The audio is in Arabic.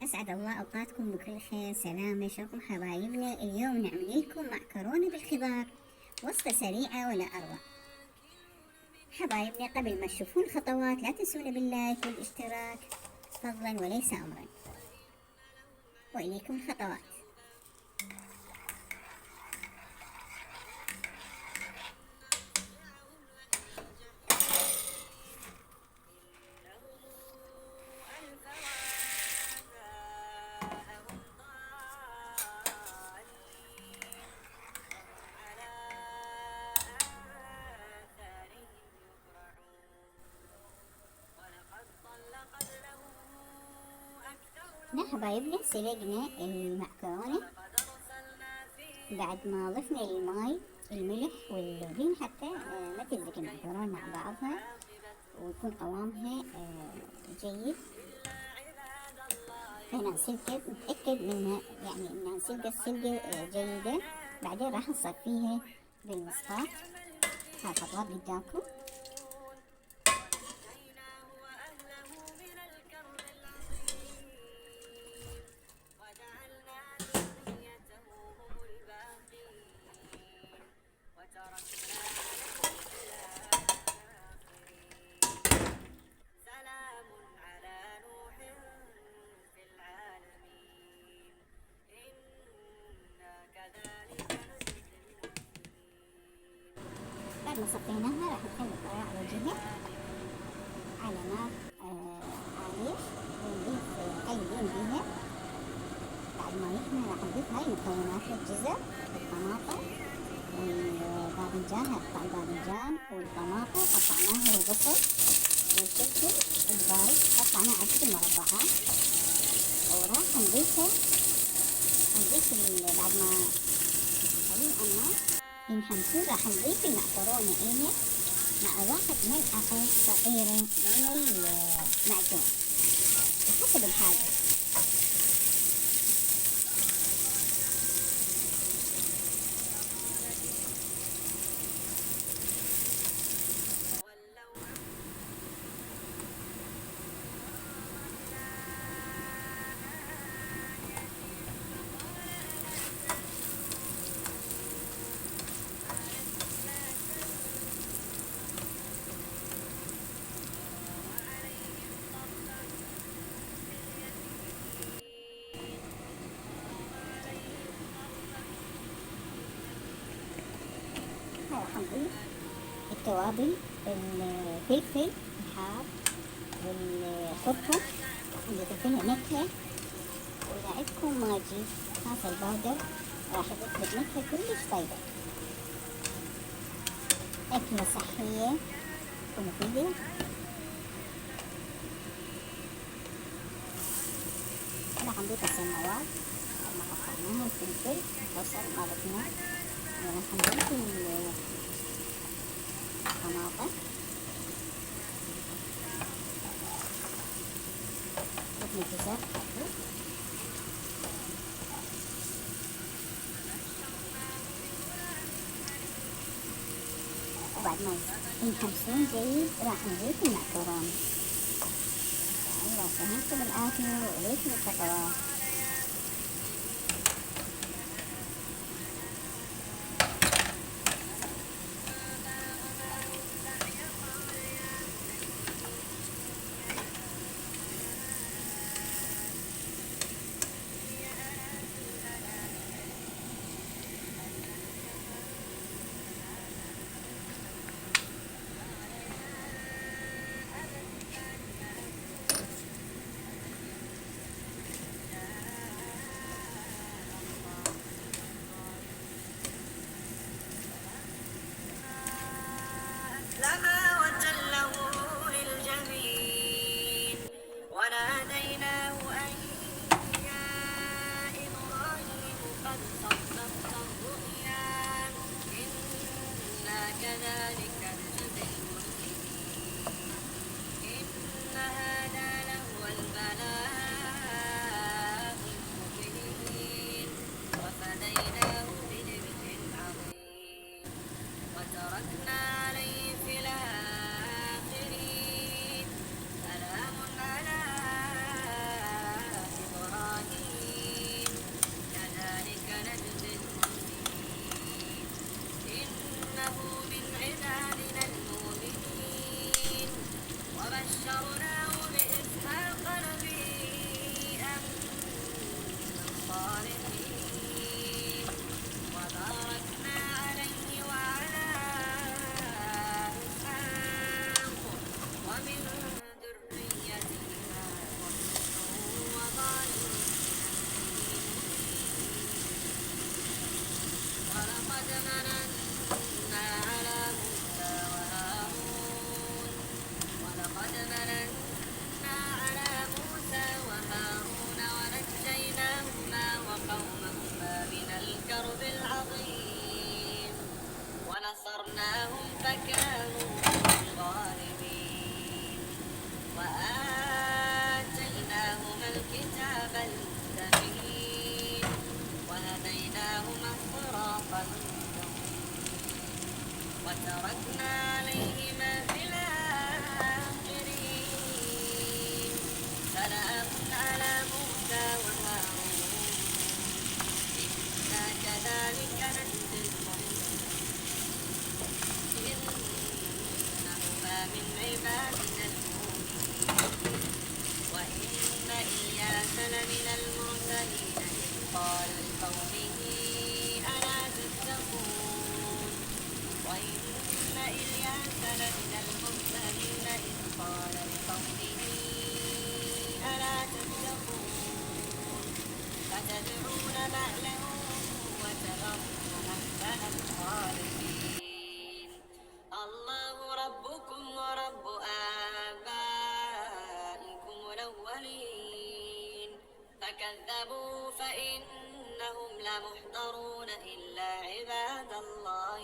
أسعد الله أوقاتكم بكل خير، سلامة، شكم حبايبنا. اليوم نعمل لكم معكرونة بالخضار، وصفة سريعة ولا أروع. حبايبنا قبل ما تشوفون الخطوات لا تنسونا باللايك والاشتراك فضلا وليس أمرا. وإليكم الخطوات. حبايبنا سلقنا المعكرونة بعد ما ضفنا الماي الملح واللبن حتى ما تلزق المعكرونة مع بعضها ويكون قوامها جيد. هنا نسلقها نتأكد منها، يعني انها نسلقها سلقة جيدة. بعدين راح نصفيها بالمصفاة. هاي الخطوات قدامكم. بعد ما صفيناها راح نخلي الطريقة على جهة على نار عالية ونضيف قليلين بيها. بعد ما يحمى راح نضيف هاي المكونات: الجزر، الطماطم والباذنجان. هقطع الباذنجان والطماطم قطعناها، والبصل والفلفل البارد قطعناه على شكل مربعات. وراح نضيف بعد ما نخليه على النار ينحمسون راح نضيف المعكرونة مع 1 ملعقة صغيرة من المعجون بحسب الحاجة. راح نضيف التوابل: الفلفل الحار والكركم، نضيف لها نكهة. وإذا عندكم ماجي خاصة الباودر راح يضيف لك نكهة كلش طيبة. أكلة صحية ومفيدة. راح نضيف السماوات ما قطعناها، الفلفل، البصل مالتنا، وراح نضيف الطماطم، ضفنا الجزر وبعد ما ينحمسون جيد راح نضيف المعكرونة. الله يسهلكم العافية وإليكم الخطوات. مننا على موسى وهارون ولقد مننا على موسى وهارون ونجيناهما وقومهما من الكرب العظيم ونصرناهم فكانوا هم الغالبين وآتيناهما الكتاب المستبين وهديناهما الصراط المستقيم وتركنا عليهما في الآخرين سلام على موسى وهارون إنا كذلك نجزي المحسنين إنهما من عبادنا المؤمنين وإن إلياس لمن المرسلين إذ قال لقومه ألا تتقون وإن إلياس لمن المرسلين إذ قال لقومه ألا تتقون فتدعون بعلا وتذرون أحسن الخالقين الله ربكم ورب آبائكم الأولين فكذبوا فإنهم لمحضرون إلا عباد الله